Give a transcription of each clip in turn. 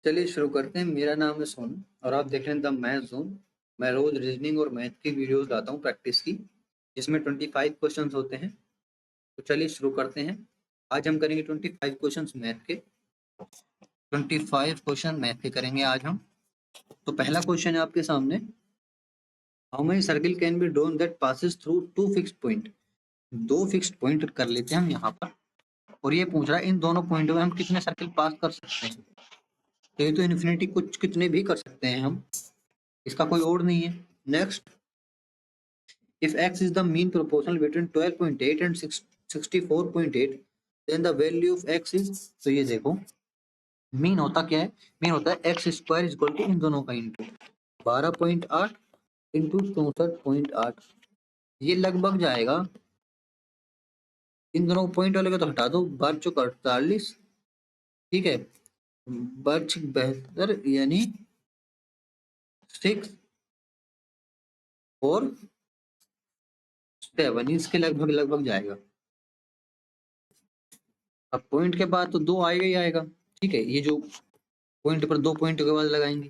चलिए शुरू करते हैं। मेरा नाम है सोनू और आप देख रहे हैं द मैथ जोन। मैं रोज रीजनिंग और मैथ की वीडियोस लाता हूँ प्रैक्टिस की, जिसमें 25 क्वेश्चंस होते हैं। तो चलिए शुरू करते हैं। आज हम करेंगे 25 क्वेश्चंस मैथ के। 25 क्वेश्चन मैथ के करेंगे आज हम। तो पहला क्वेश्चन है आपके सामने, how many circle can be drawn that passes through two fixed point. दो फिक्स्ड पॉइंट कर लेते हैं हम यहाँ पर, और ये पूछ रहा है इन दोनों पॉइंटों में हम कितने सर्किल पास कर सकते हैं। तो ये तो इन्फिनिटी कुछ कितने भी कर सकते हैं हम, इसका कोई और नहीं है। Next, if x is the mean proportional between 12.8 and 64.8, then the value of x is, तो ये देखो मीन होता क्या है, मीन होता है X square is equal to इन दोनों का इंटू 12.8 इंटू 64.8। ये लगभग जाएगा, इन दोनों पॉइंट वाले का तो हटा दो, 12×48, ठीक है, बच बेहतर यानी 6 और 7 इसके लगभग लगभग जाएगा। अब पॉइंट के बाद तो दो आएगा ही आएगा, ठीक है, ये जो पॉइंट पर दो पॉइंट के बाद लगाएंगे।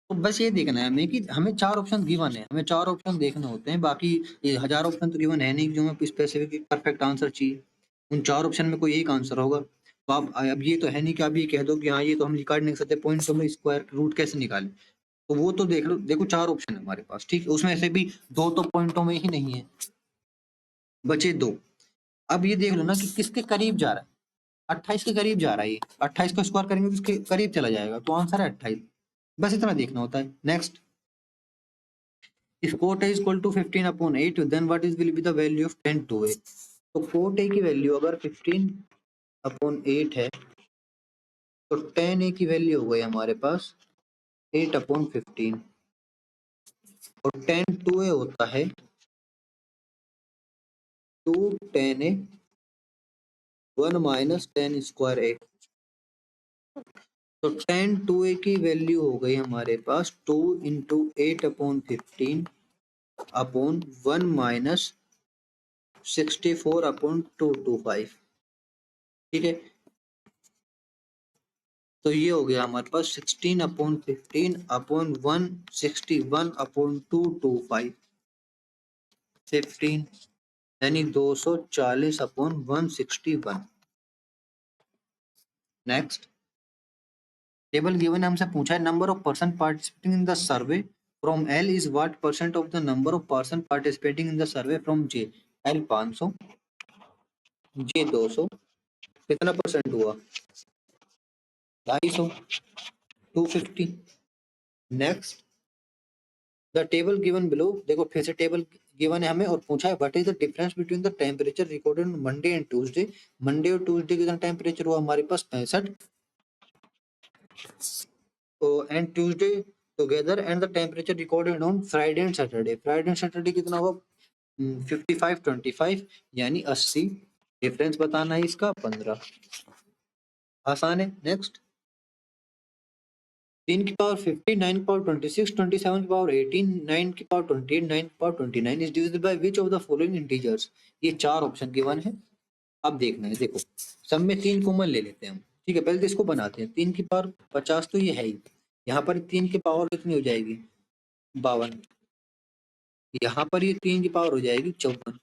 तो बस ये देखना है हमें कि हमें चार ऑप्शन गिवन है, हमें चार ऑप्शन देखने होते हैं, बाकी ये 1000 ऑप्शन तो गिवन है नहीं जो हमें स्पेसिफिक परफेक्ट आंसर चाहिए। उन चार ऑप्शन में कोई एक आंसर होगा। तो आप अब ये तो है नहीं कि आप ये कह दो कि हाँ ये तो हम निकाल नहीं सकते, पॉइंट तो हम स्क्वायर रूट कैसे निकालें। तो वो तो देख लो, देखो चार ऑप्शन है हमारे पास, ठीक है, उसमें से भी दो तो पॉइंटों में ही नहीं है, बचे दो। अब ये देख लो ना कि किसके करीब जा रहा है, 28 के करीब जा रहा है। ये 28 को स्क्वायर करेंगे तो इसके करीब चला जाएगा, तो आंसर है 28। बस इतना देखना होता है। Next, if cot a is equal to 15/8, then what is will be the value of tan 2a। तो cot a की वैल्यू अगर 15/8 है तो tan a की वैल्यू हो गई हमारे पास 8/15, और tan 2a होता है 2 tan a 1 minus tan square a। तो tan 2a की वैल्यू हो गई हमारे पास 2 इंटू 8/15 अपॉन 1 माइनस 64/225, ठीक है। तो ये हो गया हमारे पास 16/15 अपॉन 161/225, 15 यानी 240/161। नेक्स्ट, टेबल गिवन हमसे पूछा है number of person participating in the survey from L is what percent of the number of person participating in the survey from J. L 500, जे 200, कितना परसेंट हुआ 250, 250। Next, the table given below, देखो फिर से table given है हमें और पूछा है what is the difference between the temperature recorded on Monday and Tuesday. Monday और ट्यूसडे कितना टेम्परेचर हुआ हमारे पास 65, and Tuesday together, and the temperature recorded on Friday and Saturday. Friday and Saturday कितना हुआ 55-25 यानी 80। डिफरेंस बताना है इसका 15, आसान है। नेक्स्ट, 3 की पावर 50, 9 की पावर 26, 27 की पावर 18, 9 की पावर 28, 9 की power 29 is divisible by which of the following integers. ये चार ऑप्शन गिवन है, अब देखना है। देखो सब में 3 कॉमन ले लेते हैं हम, ठीक है, पहले तो इसको बनाते हैं। 3 की पावर 50 तो ये है ही, यहाँ पर 3 की पावर कितनी हो जाएगी 52, यहाँ पर ये 3 की पावर हो जाएगी 54,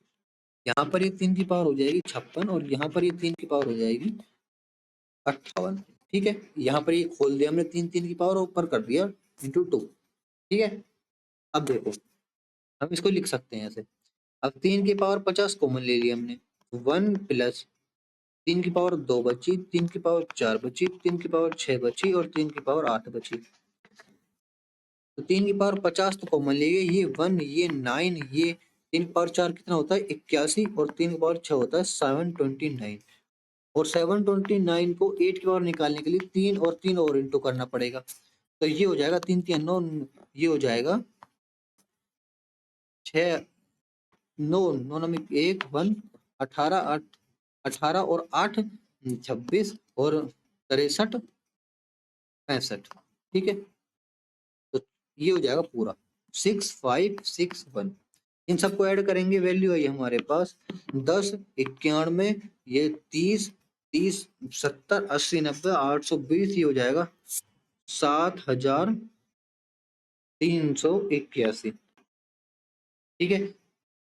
यहाँ पर ये 3 की पावर हो जाएगी 56, और यहाँ पर ये 3 की पावर हो जाएगी 58, ठीक है। यहाँ पर ये खोल दिया हमने 3 की पावर ऊपर कर दिया इंटू 2, ठीक है। अब देखो हम इसको लिख सकते हैं ऐसे, अब 3 की पावर 50 कॉमन ले लिया हमने, 1 प्लस 3 की पावर 2 बची, 3 की पावर 4 बची, 3 की पावर 6 बची, और 3 की पावर 8 बची। तो 3 की पावर 50 तो कॉमन ले गए, ये 1 ये 9, ये 3 की पावर 4 कितना होता है 81, और 3 की पावर 6 होता है 729, और 729 को 8 की पावर निकालने के लिए 3 और 3 और इंटू करना पड़ेगा। तो ये हो जाएगा 3 3 9, ये हो जाएगा 6 9 9 में 1 1 18 8 18 और 8 26 और 63 65, ठीक है। तो ये हो जाएगा पूरा 6561। इन सबको ऐड करेंगे, वैल्यू आई हमारे पास 10 91, ये 30 30 70 80 90 820, ये हो जाएगा 7,381, ठीक है।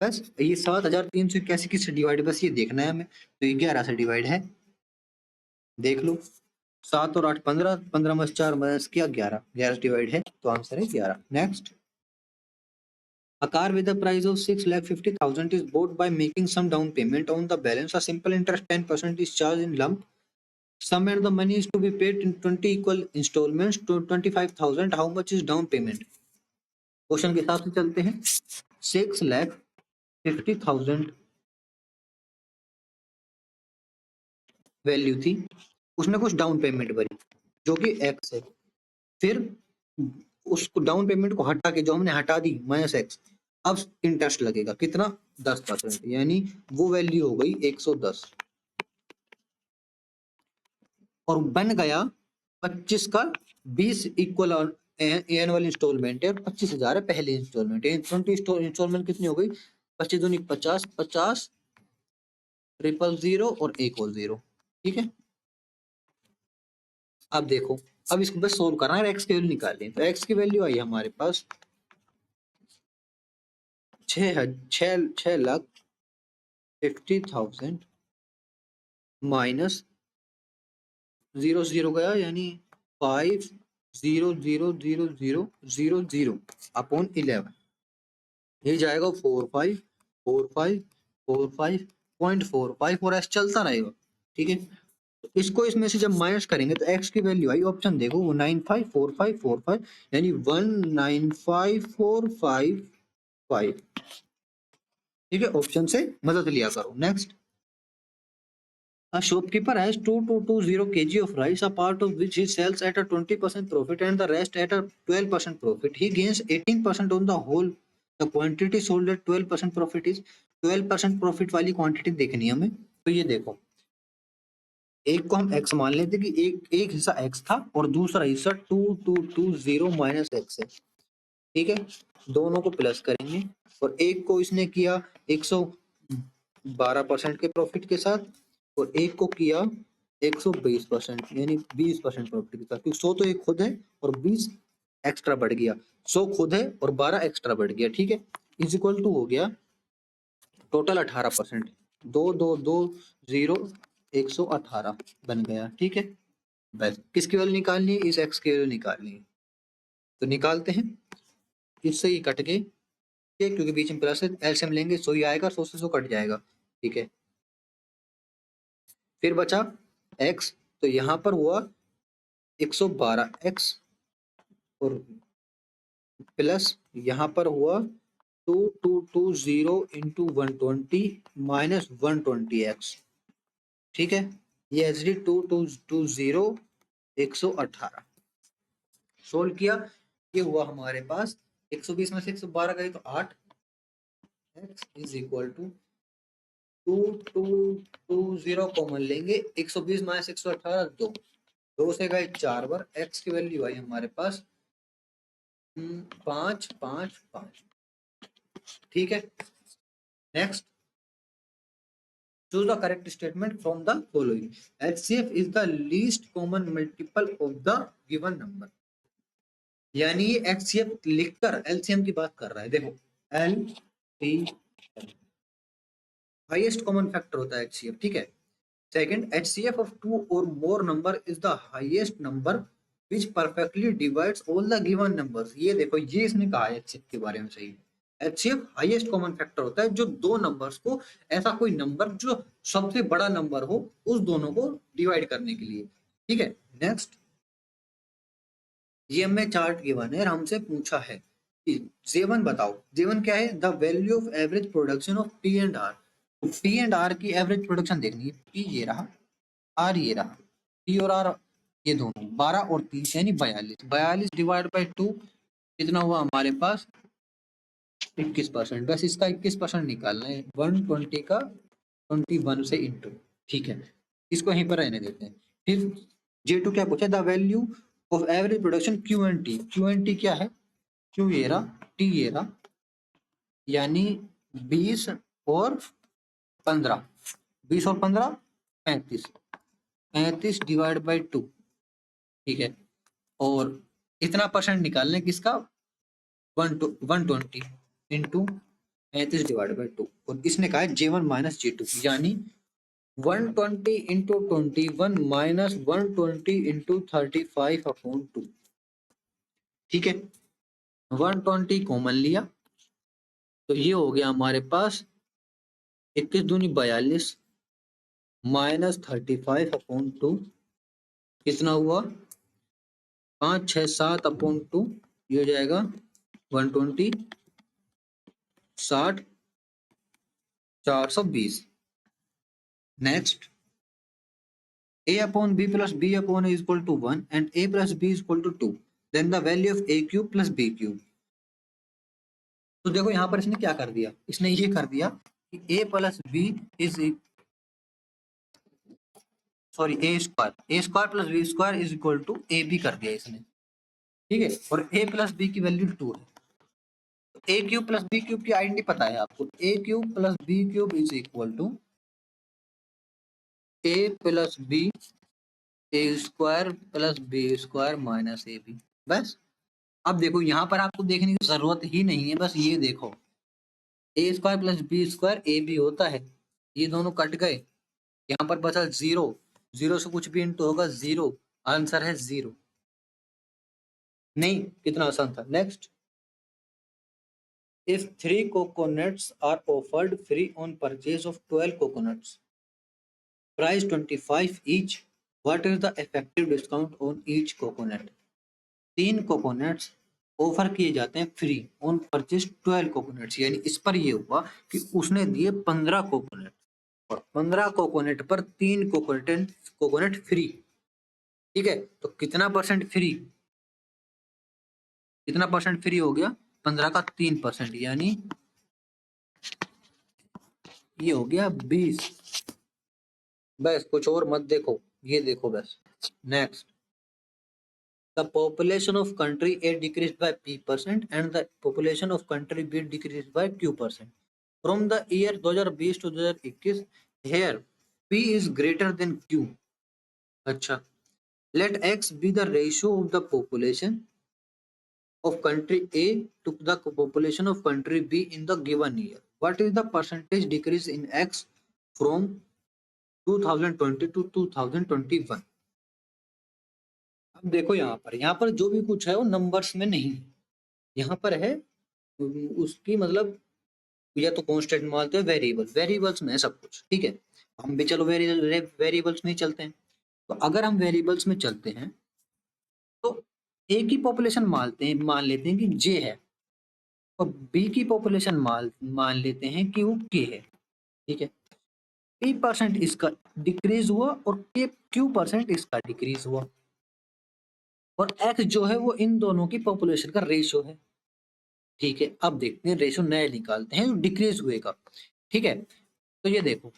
बस ये 7,381 किससे डिवाइड, बस ये देखना है हमें, तो ये 11 से डिवाइड है, देख लो। 7 और 8 15, 15 में 4 माइनस किया 11, 11 से डिवाइड है, तो आंसर है 11। Next, a car with a price of 6,50,000 is bought by making some down payment on the balance. A simple interest 10% is charged in lump sum and the money is to be paid in 20 equal installments to 25,000. How much is down payment? Question के हिसाब से चलते हैं। 6,50,000 value थी, उसने कुछ down payment भरी जो कि एक्स है, फिर उसको डाउन पेमेंट को हटा के जो हमने हटा दी माइनस एक्स, अब इंटरेस्ट लगेगा कितना, 10%, यानी वो वैल्यू हो गई 110 और बन गया 25 का 20 इक्वल एनुअल इंस्टॉलमेंट है, 25,000 है पहले इंस्टॉलमेंट है। 20 इंस्टॉलमेंट कितनी हो गई, 25 दूनी 50, 50 000 और एक और 0, ठीक है। अब देखो, अब इसको बस सोल्व करना है, एक्स की वैल्यू निकालनी, तो एक्स की वैल्यू आई हमारे पास 6,50,000 माइनस 0 गया, यानी 5,000,000 अपॉन 11, ये जाएगा 45,45,45.45 और एस चलता रहेगा, ठीक है। तो इसको इसमें से जब माइनस करेंगे तो एक्स की वैल्यू आई, ऑप्शन देखो वो 954545, यानी 195,455, ठीक है। ऑप्शन से मदद लिया करो। Next, a shopkeeper has 2,220 kg of rice, a part of which he sells at a 20% profit and the rest at a 12% profit. He gains 18% on the whole. The quantity sold at 12% profit is 12% profit वाली quantity देखनी है हमें। तो ये देखो, एक को हम x मान लेते कि एक हिस्सा x था और दूसरा हिस्सा 2,220 माइनस x है, ठीक है। दोनों को प्लस करेंगे और एक को इसने किया 112% के प्रॉफिट के साथ और एक को किया 120%, यानी 20% प्रॉफिट के साथ, क्योंकि 100 तो एक खुद है और 20 एक्स्ट्रा बढ़ गया, 100 खुद है और 12 एक्स्ट्रा बढ़ गया, ठीक है। इज इक्वल टू हो गया टोटल 18%, 2,220 118 बन गया, ठीक है। बस किसकी वैल्यू निकालनी है, इस एक्स की वैल्यू निकालनी है, तो निकालते हैं। इससे ही कट के, क्योंकि बीच में प्लस है, एलसीएम लेंगे 100 ही आएगा, 100 से 100 कट जाएगा, ठीक है। फिर बचा x, तो यहाँ पर हुआ 112x और प्लस यहाँ पर हुआ 2,220 इंटू 120 माइनस 120x, ठीक है। ये एच डी 2,220 118 सोल्व किया, ये हुआ हमारे पास 120 में से 112 गए तो 8, x is equal to 2,220 common लेंगे, 120 माइनस 118 2 से गए 4 बार, x की वैल्यू आई हमारे पास 555, ठीक है। Next, choose the correct statement from the following. HCF is the least common multiple of the given number, यानी ये HCF लिखकर LCM की बात कर रहा है। देखो LCM हाईएस्ट कॉमन फैक्टर होता है HCF, ठीक है। Second, HCF of two or more number is the highest number which perfectly divides all the given numbers. ये देखो, ये इसने कहा है HCF के बारे में, सही है। HCF हाईएस्ट कॉमन फैक्टर होता है जो दो नंबर्स को, ऐसा कोई नंबर जो सबसे बड़ा नंबर हो, उस दोनों को डिवाइड करने के लिए, ठीक है। नेक्स्ट, ये हमें चार्ट गिवन है और हमसे पूछा है कि J1 बताओ। J1 क्या है, the value of average production of P and R। P and R की एवरेज प्रोडक्शन देखनी है, P ये रहा, R ये रहा, P और R ये दोनों 12 और 30 यानी 42 डिवाइड बाई 2 कितना हुआ हमारे पास 21%। बस इसका 21% निकालना है, 120 का 21 से इंटू, ठीक है। इसको यहीं पर रहने देते हैं। फिर J2 क्या पूछा, the value of average production Q and T। Q and T क्या है, Q ये रहा, T ये रहा, यानी 20 और 15, 20 और 15 35 डिवाइड बाई 2, ठीक है। और इतना परसेंट निकालना है किसका, 120 इंटू 35 डिवाइड बाई 2, और इसने कहा है J1 माइनस J2, यानी 120 इंटू 21 माइनस 120 इंटू 35 अपॉन 2। ठीक है, 120 कॉमन लिया तो ये हो गया हमारे पास 21 दूनी 42 माइनस 35 अपॉन 2, कितना हुआ 5 6 7 अपॉन 2, ये हो जाएगा 120 60 420। Next, a upon b plus b upon a is equal to 1 and a plus b is equal to 2, then the value of a cube plus b cube। तो देखो यहाँ पर इसने क्या कर दिया, इसने ये कर दिया कि a plus b is sorry a square plus b square is equal to a b कर दिया इसने। ठीक है, और a प्लस b की वैल्यू 2 है, तो a cube plus b cube की आइडेंटिटी पता है आपको, a cube plus b cube is equal to a plus b a square plus B square minus a b. बस अब देखो यहाँ पर आपको देखने की जरूरत ही नहीं है, बस ये देखो A square plus B square A B होता है, ये दोनों कट गए, यहाँ पर बचा 0, 0 से कुछ भी इंटू होगा 0, आंसर है 0। नहीं, कितना आसान था। Next, if 3 coconuts are offered free on purchase of 12 coconuts, price 25 each, what is the effective discount on each coconut? 3 coconuts offer किए जाते हैं फ्री ऑन परचेज 12 कोकोनट्स, यानी इस पर ये हुआ कि उसने दिए 15 कोकोनट और 15 कोकोनट पर 3 कोकोनट फ्री। ठीक है, तो कितना परसेंट फ्री, कितना परसेंट फ्री हो गया, 15 का 3%, यानी ये हो गया 20। बस कुछ और मत देखो, ये देखो बस। Next, the population of country A decreased by P% and the population of country B decreased by Q%. From the year 2020 to 2021, here P is greater than Q. अच्छा, let X be the ratio of the population of country A to the population of country B in the given year. What is the percentage decrease in X from 2020 to 2021? अब देखो यहाँ पर जो भी कुछ है वो नंबर्स में नहीं है, यहाँ पर है उसकी मतलब या तो कांस्टेंट मानते हैं वेरिएबल्स में है सब कुछ। ठीक है, हम भी चलो वेरिएबल्स में ही चलते हैं। तो अगर हम वेरिएबल्स में चलते हैं तो ए की पॉपुलेशन मान लेते हैं कि जे है, और बी की पॉपुलेशन मान लेते हैं कि वो के है। ठीक है, P% इसका डिक्रीज हुआ और Q% इसका डिक्रीज हुआ, और X जो है वो इन दोनों की पॉपुलेशन का रेशियो है। ठीक है, अब देखते हैं रेशियो नया निकालते हैं डिक्रीज हुए का। ठीक है, तो ये देखो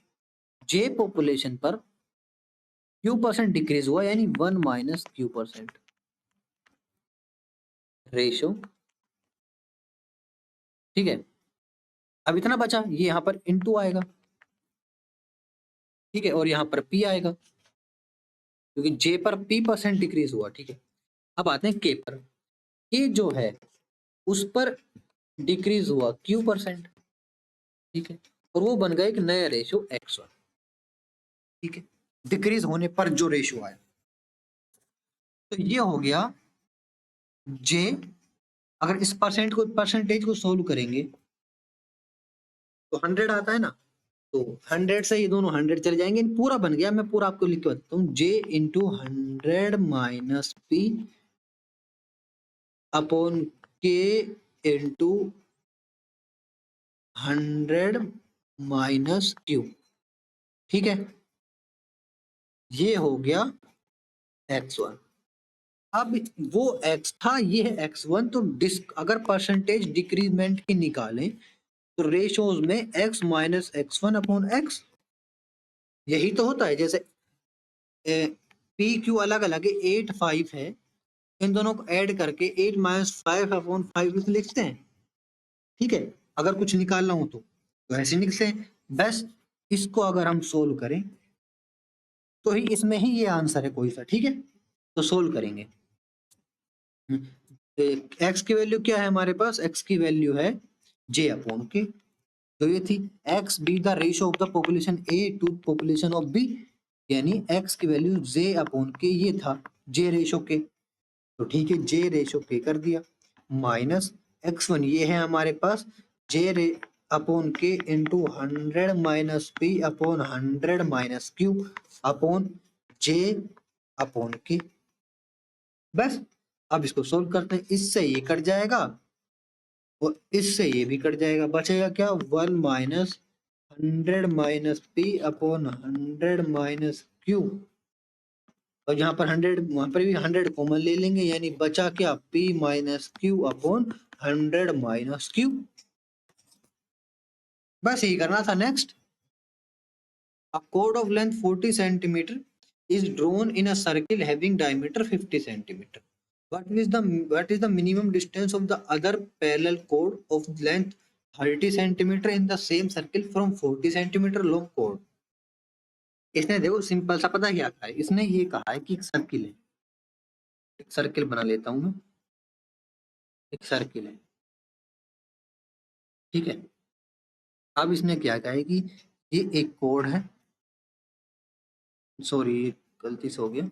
J पॉपुलेशन पर Q% डिक्रीज हुआ, यानी 1 माइनस Q% रेशियो। ठीक है, अब इतना बचा, ये यहाँ पर इनटू आएगा। ठीक है, और यहाँ पर P आएगा क्योंकि J पर P% डिक्रीज हुआ। ठीक है, अब आते हैं K पर, K जो है उस पर डिक्रीज हुआ Q%। ठीक है, और वो बन गया एक नया रेशियो X1। ठीक है, डिक्रीज होने पर जो रेशियो आया, तो ये हो गया J। अगर इस परसेंटेज को सोल्व करेंगे तो 100 आता है ना, तो 100 से ये दोनों 100 चले जाएंगे, पूरा बन गया। मैं पूरा आपको लिख के बताता हूँ, J into 100 minus P upon K into 100 minus Q। ठीक है, ये हो गया X1। अब वो X था, ये है X1, तो अगर परसेंटेज डिक्रीजमेंट की निकालें तो रेशियोज में X minus X1 upon X, यही तो होता है। जैसे P Q अलग अलग है, 8 5 है, इन दोनों को ऐड करके 8 माइनस 5 अपॉन 5 लिखते हैं। ठीक है, अगर कुछ निकालना हो तो ऐसे लिखते हैं। बस इसको अगर हम सोल्व करें तो ही इसमें ही ये आंसर है कोई सा। ठीक है, तो सोल्व करेंगे। एक्स की वैल्यू क्या है हमारे पास, एक्स की वैल्यू है जे अपॉन के, तो ये थी x be the ratio of the population a to population of b, यानी एक्स की वैल्यू जे अपॉन के ये था जे रेशियो के, तो ठीक है जे रेशियो के कर दिया, माइनस x1 ये है हमारे पास जे रे अपॉन के into 100 minus P upon 100 minus Q upon जे अपॉन के। बस अब इसको सोल्व करते हैं, इससे ये कट जाएगा और इससे ये भी कट जाएगा, बचेगा क्या 1 minus 100 minus P upon 100 minus Q, और यहाँ पर 100 वहां पर भी 100 कॉमन ले लेंगे, यानी बचा क्या p minus Q upon 100 minus Q. बस यही करना था। Next, a chord of length 40 centimeter is drawn in a circle having diameter 50 centimeter. What is the minimum distance of the other parallel chord of length 30 centimeter in the same circle from 40 centimeter long chord? इसने देखो simple सा पता क्या कहा है, इसने ये कहा है कि एक सर्किल है, एक सर्किल बना लेता हूं मैं, एक सर्किल है, ठीक है। अब इसने क्या कहा है कि ये एक कोड है, सॉरी गलती से हो गया,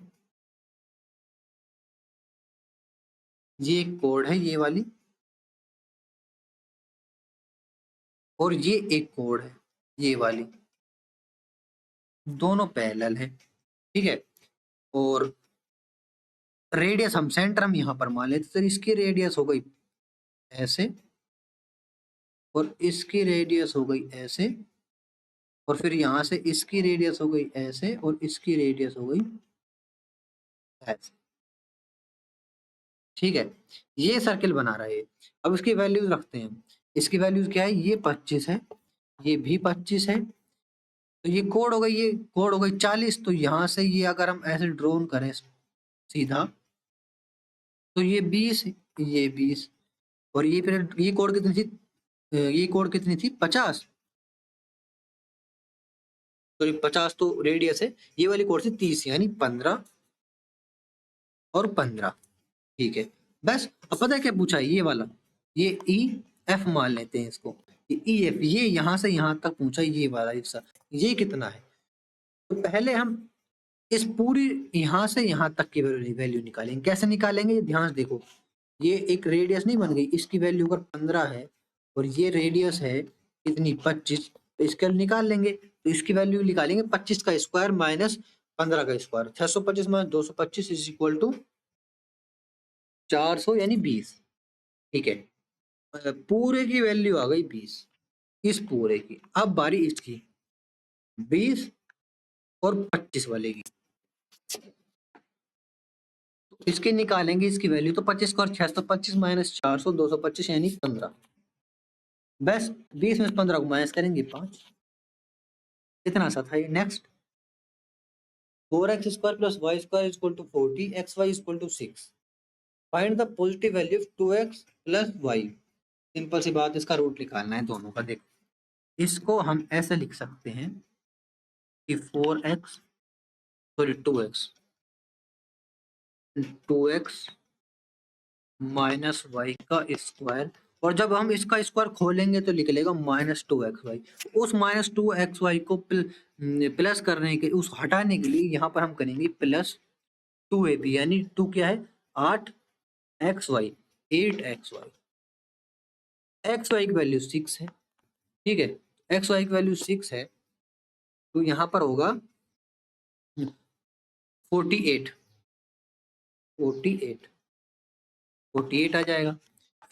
ये एक कोड है ये वाली, और ये एक कोड है ये वाली, दोनों पैरेलल है, ठीक है। और रेडियस हम सेंटर हम यहाँ पर मान लेते, तो इसकी रेडियस हो गई ऐसे और इसकी रेडियस हो गई ऐसे, और फिर यहाँ से इसकी रेडियस हो गई ऐसे और इसकी रेडियस हो गई ऐसे, ठीक है। ये सर्किल बना रहा है। अब इसकी वैल्यूज रखते हैं, इसकी वैल्यूज क्या है, ये 25 है, ये भी 25 है, तो ये कोड हो गई, ये कोड हो गई 40, तो यहाँ से ये अगर हम ऐसे ड्रोन करें सीधा तो ये 20, ये 20, और ये फिर ये कोड कितनी थी, ये कोड कितनी थी 50, तो ये 50 तो रेडियस है, ये वाली कोड थी 30, यानी 15 और 15, ठीक है। बस अब पता है क्या पूछा है, ये वाला, ये ई एफ मान लेते हैं इसको, ये ई एफ, ये यहाँ से यहाँ तक पूछा, ये वाला हिस्सा ये कितना है, तो पहले हम इस पूरी यहाँ से यहाँ तक की वैल्यू निकालेंगे। कैसे निकालेंगे, ये ध्यान से देखो, ये एक रेडियस नहीं बन गई, इसकी वैल्यू अगर 15 है और ये रेडियस है कितनी 25, तो इसका निकाल लेंगे, तो इसकी वैल्यू निकालेंगे 25 का स्क्वायर माइनस 15 का square, 625 minus 225 is equal to 400 यानी 20, ठीक है। पूरे की वैल्यू आ गई 20, इस पूरे की। अब बारी इसकी 20 और 25 वाले की, इसकी निकालेंगे इसकी वैल्यू, तो 25 को और 625 माइनस 400 225 यानी 15, बस 20 में 15 को माइनस करेंगे 5, इतना सा था ये। Next, 4x square plus Y square equal to 40, xy equal to 6, find the positive value of 2x plus Y. Simple सी बात, इसका रूट निकालना है दोनों का। देखो, इसको हम ऐसे लिख सकते हैं कि 4x sorry 2x minus y का स्क्वायर, और जब हम इसका स्क्वायर खोलेंगे तो निकलेगा माइनस 2xy। उस माइनस 2xy को प्लस करने के, उस हटाने के लिए यहाँ पर हम करेंगे प्लस 2ab, यानी 2 क्या है 8xy, 8xy, xy की वैल्यू 6 है, ठीक है। xy की वैल्यू 6 है, तो यहाँ पर होगा 48, 48, 48 आ जाएगा।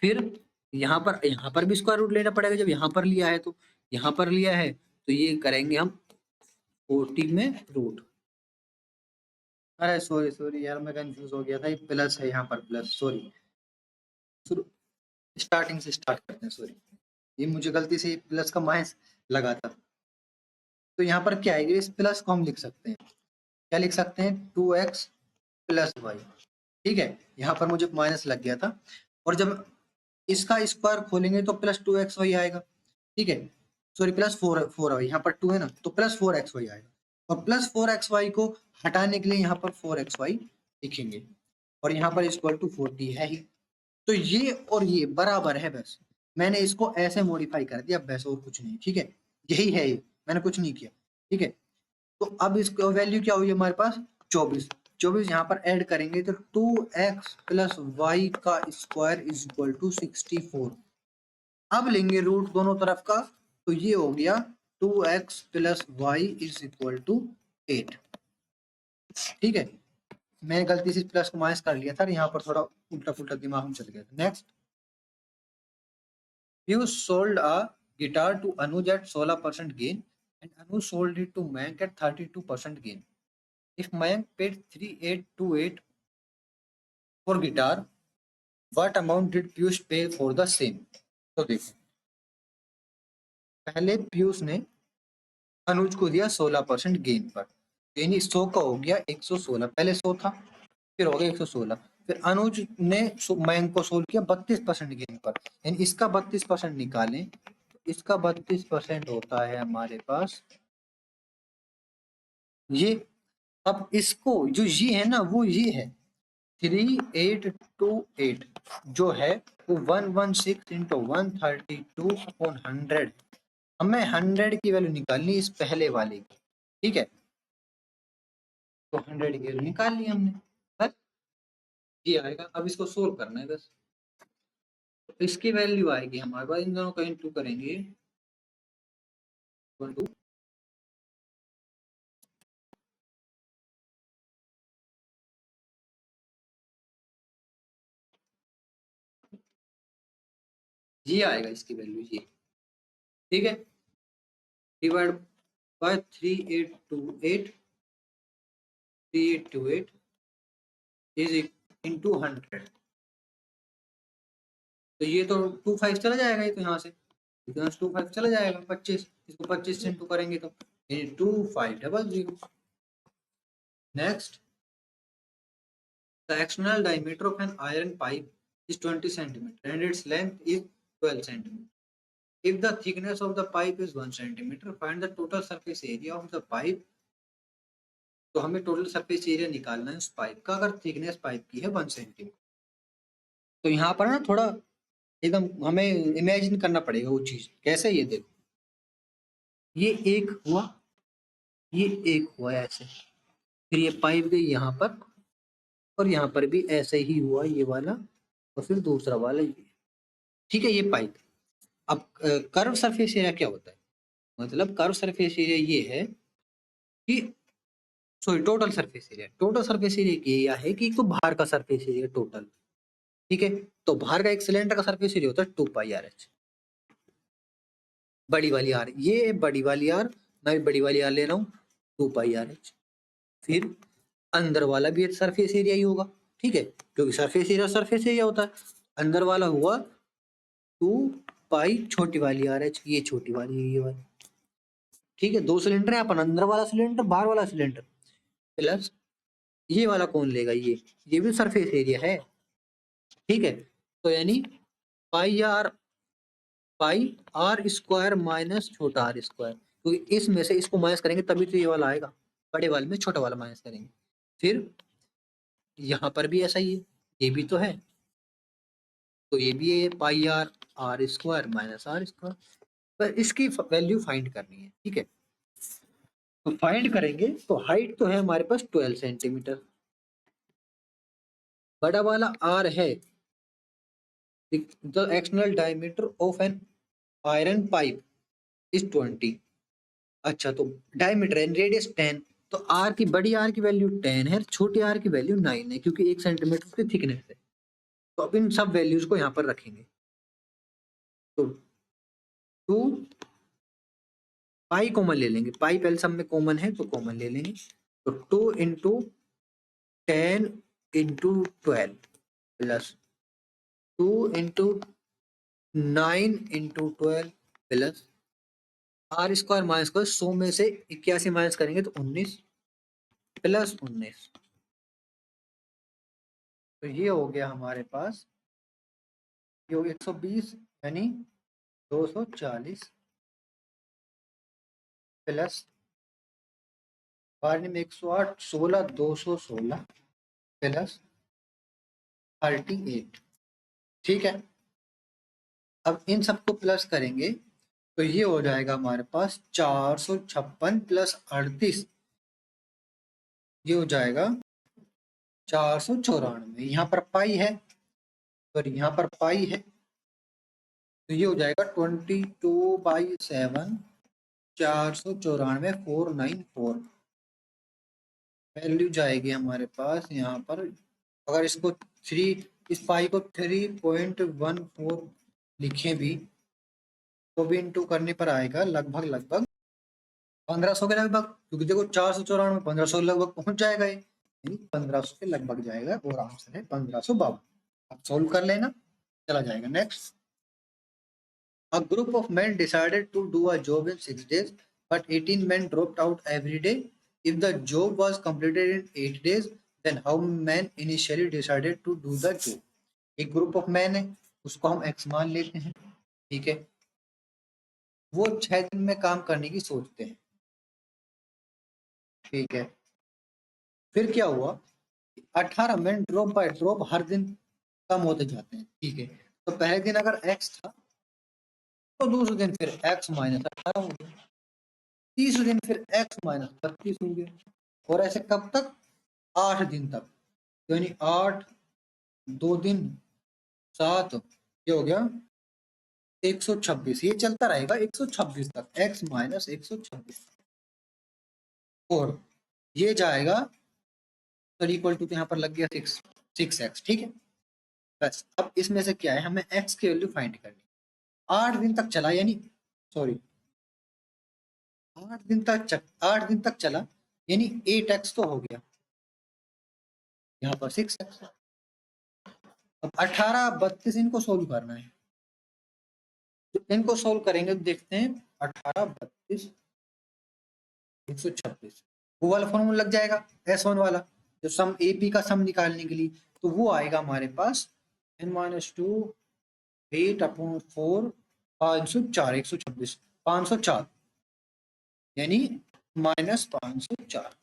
फिर यहाँ पर भी स्क्वायर रूट लेना पड़ेगा, जब यहाँ पर लिया है तो यहाँ पर लिया है, तो ये करेंगे हम 40 में रूट, अरे सॉरी सॉरी यार मैं कंफ्यूज हो गया था, ये प्लस है यहाँ पर प्लस, सॉरी स्टार्टिंग से स्टार्ट करते हैं, सॉरी ये मुझे गलती से प्लस का माइनस लगा था। तो यहाँ पर क्या है, इस प्लस को हम लिख सकते हैं, क्या लिख सकते हैं 2x प्लस वाई, ठीक है। यहाँ पर मुझे माइनस लग गया था, और जब इसका स्क्वायर खोलेंगे तो प्लस 2xy आएगा, ठीक है। सॉरी प्लस 4 यहाँ पर 2 है ना, तो प्लस 4xy आएगा, और प्लस 4xy को हटाने के लिए यहाँ पर 4xy लिखेंगे, और यहाँ पर इक्वल टू 40 है ही। तो ये और ये बराबर है, बस मैंने इसको ऐसे मॉडिफाई कर दिया बस, और कुछ नहीं। ठीक है, यही है ये, मैंने कुछ नहीं किया। ठीक है, तो अब इसको वैल्यू क्या हुई हमारे पास 24। 24 यहाँ पर ऐड करेंगे तो 2x प्लस वाई का स्क्वायर इज इक्वल टू 64। अब लेंगे रूट दोनों तरफ का, तो ये हो गया 2x plus y is equal to 8। ठीक है, मैंने गलती से प्लस को माइनस कर लिया था, यहाँ पर थोड़ा उल्टा पुल्टा दिमाग में चल गया था। Next, Piyush sold a guitar to Anuj at 16% gain and Anuj sold it to Mayank at 32% gain. If Mayank paid 3828 for guitar, what amount did Piyush pay for the same? तो देखो, पहले पीयूष ने अनुज को दिया 16% गेन पर, यानी 100 का हो गया 116। पहले 100 था, फिर हो गया 116। फिर अनुज ने मयंक को सोल्व किया 32% गेन पर, यानी इसका 32% निकालें, इसका 32% होता है हमारे पास ये। अब इसको जो ये है ना, वो ये है 3828 जो है वो 116 इंटू 132/100। हमें 100 की वैल्यू निकालनी इस पहले वाले की। ठीक है, तो 100 की वैल्यू निकाल ली हमने, बस ये आएगा। अब इसको सोल्व करना है बस, तो इसकी वैल्यू आएगी हमारे पास, इन दोनों का इंटू करेंगे 2 ये आएगा इसकी वैल्यू ये। ठीक है, डिवाइड बाय 3828 इज इंटू 100। तो ये तो 25 चला जाएगा, ये तो यहाँ से 25 चला जाएगा, 25, इसको 25 से इंटू करेंगे तो 2500। Next, the external diameter of an iron pipe is 20 centimeter and its length is 12 centimeter. If the thickness of the pipe is 1 centimeter, find the total surface area of the pipe. तो हमें total surface area निकालना है उस pipe का, अगर thickness pipe की है 1 centimetre. तो यहाँ पर ना थोड़ा एकदम हमें इमेजिन करना पड़ेगा वो चीज कैसे। ये देखो, ये एक हुआ, ये एक हुआ ऐसे, फिर ये पाइप गई यहाँ पर, और यहाँ पर भी ऐसे ही हुआ ये वाला, और फिर दूसरा वाला ये। ठीक है, ये पाइप। अब कर्व सरफेस एरिया क्या होता है, मतलब कर्व सरफेस एरिया ये है कि, sorry total surface area, total surface area ये है कि एक तो बाहर का सरफेस एरिया टोटल। ठीक है, तो बाहर का एक सिलेंडर का सरफेस एरिया होता है 2πr/h, बड़ी वाली आर, ये बड़ी वाली आर, मैं बड़ी वाली आर ले रहा हूँ 2πr/h। फिर अंदर वाला भी सरफेस एरिया ही होगा। ठीक है, क्योंकि सरफेस एरिया होता है। अंदर वाला हुआ 2π छोटी वाली RH, ये छोटी वाली ये वाली। ठीक है, दो सिलेंडर है अपन, अंदर वाला सिलेंडर बाहर वाला सिलेंडर, प्लस ये वाला कौन लेगा, ये भी सरफेस एरिया है। ठीक है, तो यानी πr माइनस छोटा r स्क्वायर, क्योंकि इसमें से इसको माइनस करेंगे तभी तो ये वाला आएगा, बड़े वाले में छोटा वाला माइनस करेंगे। फिर यहाँ पर भी ऐसा ही है, ये भी तो है, तो ये भी है πr माइनस r स्क्वायर। पर इसकी वैल्यू फाइंड करनी है। ठीक है, तो फाइंड करेंगे, तो हाइट तो है हमारे पास 12 सेंटीमीटर, बड़ा वाला r है the external diameter of an iron pipe is 20। अच्छा, तो डायमीटर एंड रेडियस 10, तो आर की, बड़ी आर की वैल्यू 10 है, छोटी आर की वैल्यू 9 है, क्योंकि 1 सेंटीमीटर उसकी थिकनेस है। तो अब इन सब वैल्यूज को यहाँ पर रखेंगे, तो 2 पाई कॉमन ले लेंगे, पाई पहले सब में कॉमन है तो कॉमन ले लेंगे, तो 2 into 10 into 12 plus 2 into 9 into 12 plus r square minus square, 100 में से 81 माइनस करेंगे तो 19 प्लस 19। तो ये हो गया हमारे पास, ये 120 यानी 240 प्लस बारह में 108 16 216 प्लस 38। ठीक है, अब इन सबको प्लस करेंगे तो ये हो जाएगा हमारे पास 456 प्लस 38, ये हो जाएगा 494। यहाँ पर पाई है और यहाँ पर पाई है, तो ये हो जाएगा 22/7, 494, 494। वैल्यू जाएगी हमारे पास यहाँ पर, अगर इसको 3, इस पाई को 3.14 लिखें भी तो भी इंटू करने पर आएगा लगभग 1500 के लगभग, क्योंकि देखो 494 1500 लगभग पहुंच जाएगा ये, यानी 1500 के लगभग जाएगा और आंसर है 1552। अब सोल्व कर लेना, चला जाएगा next. A group of men decided to do a job in 6 days, but 18 men dropped out every day. If the job was completed in 8 days, then how men initially decided to do the job? एक group of man है, उसको हम x मान लेते हैं, ठीक है। वो 6 दिन में काम करने की सोचते हैं, ठीक है। फिर क्या हुआ, 18 man drop by drop her दिन कम होते जाते हैं, ठीक है। तो पहले दिन अगर एक्स था तो दूसरे दिन फिर एक्स माइनस 18 हो गया, तीसरे दिन फिर x माइनस 32 हो गया, और ऐसे कब तक, 8 दिन तक, यानी 8 2 दिन 7, ये हो गया 126। ये चलता रहेगा 126 तक, x माइनस 126, और ये जाएगा तो इक्वल टू, यहाँ पर लग गया 6x, ठीक है। बस अब इसमें से क्या है, हमें x की वैल्यू फाइंड करनी। 8 दिन तक चला, यानी सॉरी 8 दिन तक चला, यानी 8x तो हो गया, यहाँ पर 6x। अब 18 32 इनको सोल्व करना है, तो इनको सोल्व करेंगे तो देखते हैं 18 32 126, वो वाला फॉर्मूला लग जाएगा S1 वाला, जो सम AP का सम निकालने के लिए, तो वो आएगा हमारे पास n-2 8/4 504, 126 504, यानी -504।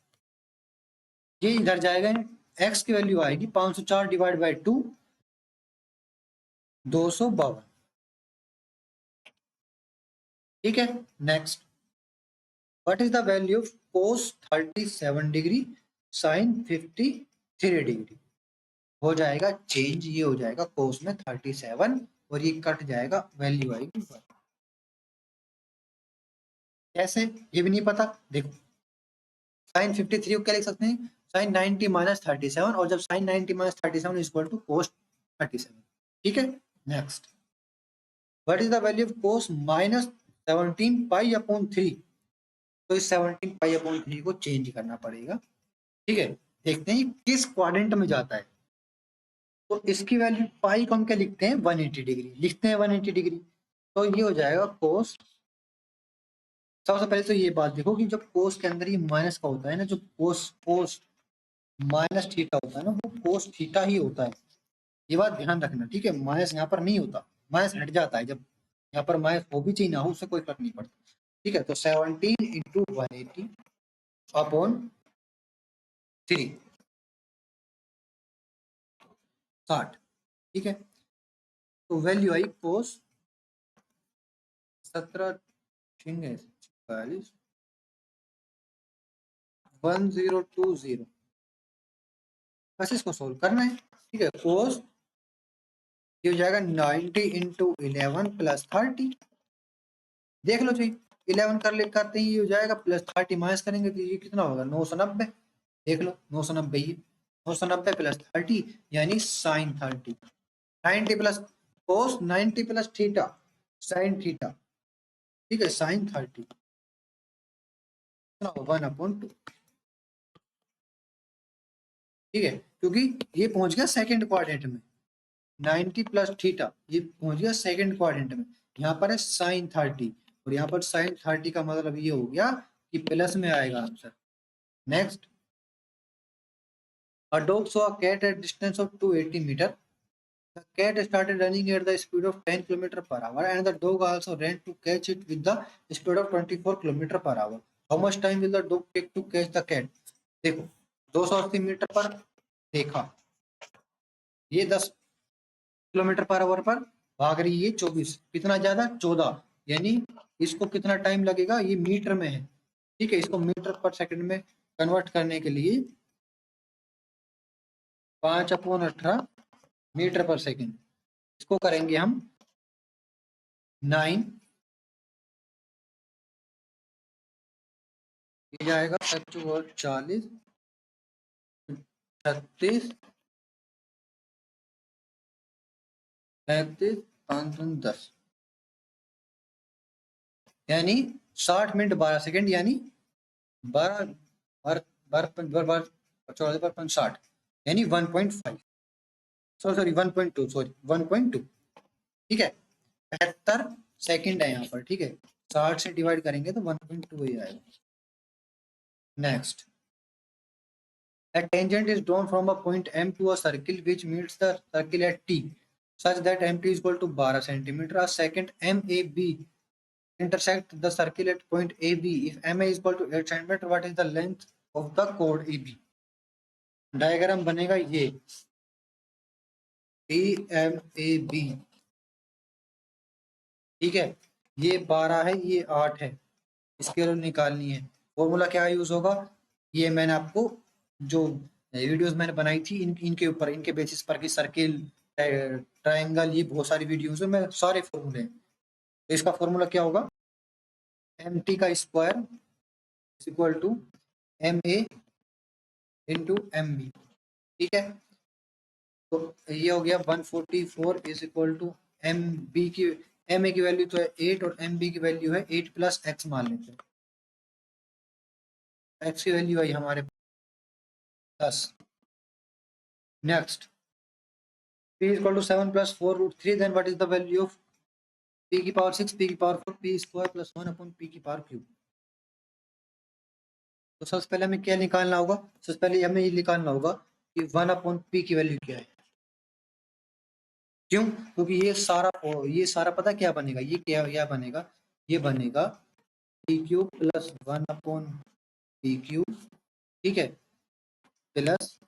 ये इधर जाएगा, x की वैल्यू आएगी 504 डिवाइड बाई 2, 252, ठीक है। Next, what is the value of cos 37 degree sin 53 degree? हो जाएगा चेंज, ये हो जाएगा cos में 37 और ये कट जाएगा, वैल्यू आएगी 1। कैसे, ये भी नहीं पता, देखो sin 53 को क्या लिख सकते हैं, sin 90 माइनस 37, और जब sin 90 minus 37 is equal to cos 37, ठीक है। Next, what is the value of cos minus 17 pi upon 3? तो इस 17 पाई अपॉन 3 को चेंज करना पड़ेगा, ठीक है। देखते हैं किस क्वाड्रेंट में जाता है, तो इसकी वैल्यू पाई को हम क्या लिखते हैं, 180 डिग्री लिखते हैं, 180 डिग्री, तो ये हो जाएगा कोस। सबसे पहले तो ये बात देखो कि जब कोस के अंदर ये माइनस का होता है ना, जो कोस कोस माइनस थीटा होता है ना, वो कोस थीटा ही होता है, ये बात ध्यान रखना, ठीक है। माइनस यहाँ पर नहीं होता, माइनस हट जाता है, जब यहाँ पर माइनस हो भी चाहिए ना हो, उससे कोई फर्क नहीं पड़ता, ठीक है। तो 17 इंटू 180 अपॉन 3 60, ठीक है। तो वैल्यू आई कोस 17 46 1020, बस इसको सोल्व करना है, ठीक है। कोस ये हो जाएगा 90 इंटू 11 प्लस 30, देख लो जी, 11 करते ही ये हो जाएगा, प्लस 30 माइनस करेंगे तो ये कितना होगा, 990, देख लो 990, ये 990 प्लस 30 यानी sine 30, 90 plus cos 90 plus theta sine theta, ठीक है, साइन 30 1/2, ठीक है। क्योंकि ये पहुंच गया सेकंड क्वाड्रेंट में, 90 प्लस थीटा ये पहुंच गया सेकंड क्वाड्रेंट में, यहाँ पर है साइन 30 और यहाँ पर साइन 30 का मतलब ये हो गया कि प्लस में आएगा answer. Next, a dog saw a cat at distance of 280 meter. The cat started running at the speed of 10 km per hour and the dog also ran to catch it with the speed of 24 km per hour. How much time will the dog take to catch the cat? देखो 280 metre पर देखा, ये 10 kilometre per hour पर भाग रही है, 24 कितना ज्यादा 14, यानी इसको कितना टाइम लगेगा, ये मीटर में है, ठीक है। इसको मीटर पर सेकंड में कन्वर्ट करने के लिए 5/18 मीटर पर सेकंड, इसको करेंगे हम 9, ये जाएगा 40, 36, 35, 5×10, यानी 60 मिनट 12 सेकंड, यानी 12 बार 14 यानी 1.5, सॉरी 1.2, सॉरी 1.2, ठीक है। 75 सेकंड है यहाँ पर, ठीक है। 60 से डिवाइड करेंगे तो 1.2 ही आएगा। Next, a tangent is drawn from a point M to a circle which meets the circle at T such that MT is equal to 12 centimeter. A second MAB intersect the circle at point AB. If MA is equal to 8 centimeter, what is the length of the chord AB? Diagram बनेगा ये TMAB, ठीक है। ये 12 है, ये 8 है, इसके value निकालनी है। फॉर्मूला क्या यूज होगा, ये मैंने आपको जो वीडियोस मैंने बनाई थी इनके ऊपर, इनके बेसिस पर कि सर्किल, ट्रायंगल, ये बहुत सारी वीडियोस है, मैं सारे फॉर्मूले हैं। तो इसका फॉर्मूला क्या होगा, MT का square is equal to MA into MB, ठीक है। तो ये हो गया 144 इज इक्वल टू MB की, MA की वैल्यू तो है 8 और MB की वैल्यू है 8 प्लस x मान लेते हैं। x की वैल्यू आई हमारे 10। Next, p is equal to 7 plus 4 root 3, then what is the value of p की पावर 6, p की power 4, p square plus 1 upon p की पावर क्यूब। तो सबसे पहले हमें क्या निकालना होगा, सबसे पहले हमें ये निकालना होगा कि 1 अपॉन p की वैल्यू क्या है। क्यों, क्योंकि ये सारा पता क्या बनेगा, ये क्या बनेगा, ये बनेगा p cube plus 1 upon p cube, ठीक है, plus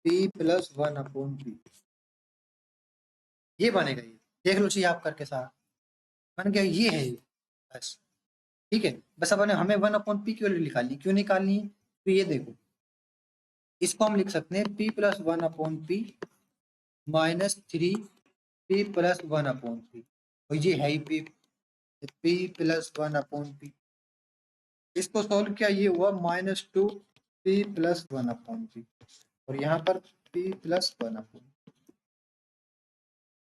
p plus 1 upon p, ये बनेगा। ये देख लो चाहिए आप करके, सारा बन गया, ये है बस, ठीक है। बस अब हमें 1 अपॉन पी की वैल्यू निकालनी, क्यों निकालनी है, तो ये देखो, इसको हम लिख सकते हैं p plus 1 upon P minus 3 p plus 1 upon P, और ये है ही p प्लस 1 अपॉन पी। इसको सॉल्व किया, ये हुआ -2 p प्लस 1 अपॉन पी, और यहाँ पर p प्लस 1 अपॉन,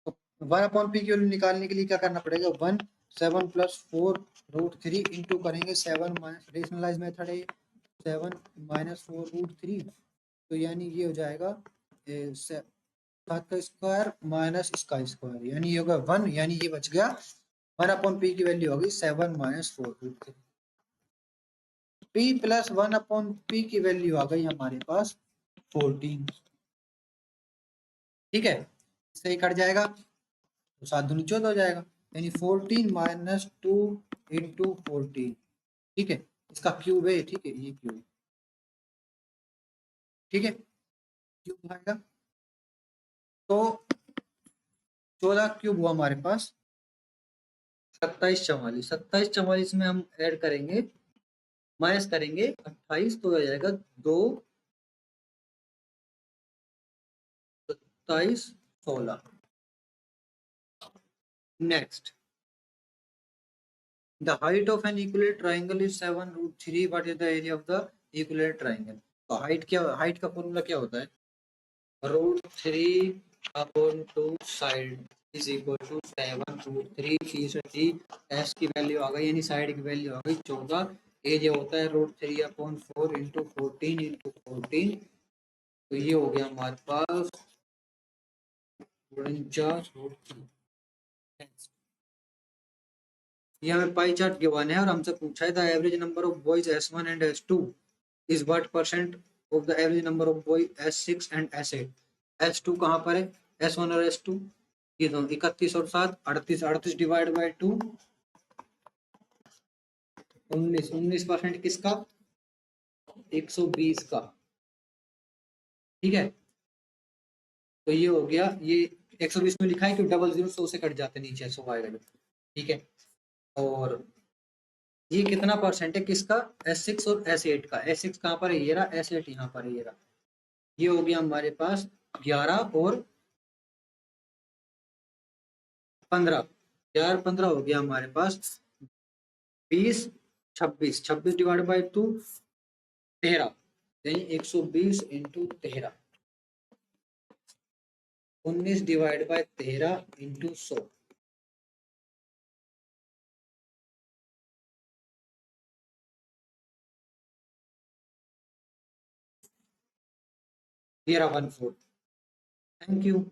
तो 1 अपॉन पी की वैल्यू निकालने के लिए क्या करना पड़ेगा, 1 7 प्लस 4 रूट 3 इंटू करेंगे 7 माइनस, रेशनलाइज मेथड है 7 माइनस 4 रूट 3, तो यानी ये हो जाएगा 7 का स्क्वायर माइनस इसका स्क्वायर, यानी ये होगा 1, यानी ये बच गया 1 अपॉन पी की वैल्यू होगी 7 minus 4 root 3। P plus 1 upon p की वैल्यू आ गई हमारे पास 14, ठीक है। इससे ही कट जाएगा तो 7 दूनी 14 हो जाएगा, यानी 14 माइनस 2 इंटू 14, ठीक है। इसका क्यूब है, ठीक है, ये क्यूब, ठीक है, क्यूब आएगा। तो 14 क्यूब हुआ हमारे पास 2744, 2744 में हम ऐड करेंगे, माइनस करेंगे 28, तो हो जाएगा 2 27 16। Next, the height of an equilateral triangle is 7 root 3, what is the area of the equilateral triangle। तो हाइट का फॉर्मूला क्या होता है, √3 upon 2 side is equal to 7 root 3 फीसदी, एस की वैल्यू आ गई, यानी साइड की वैल्यू आ गई 14, एरिया होता है √3 अपॉन 4 इंटू 14 इंटू 14, तो ये हो गया हमारे पास 49√3। ये हमें पाई चार्ट गिवन है और हमसे पूछा है the average number of boys S1 and S2 is what percent of the average number of boy S6 and S8। S2 कहाँ पर है, S1 और S2 ये दोनों 31 और 7, 38, 38 डिवाइड बाई 2 19, 19% किसका, 120 का, ठीक है, तो ये हो गया, ये 120 में लिखा है कि डबल जीरो 100 से कट जाते हैं नीचे 100 आएगा जब, ठीक है। और ये कितना परसेंट है किसका, S6 और S8 का। S6 कहाँ पर है, ये रहा, S8 यहाँ पर है, ये रहा। ये हो गया हमारे पास 11 और 15, 11 15 हो गया हमारे पास 20 26, 26 डिवाइड बाई 2 13, यानी 120 इंटू 13, 19 डिवाइड बाय 13 इंटू 100, ये रहा 1/4। Thank you.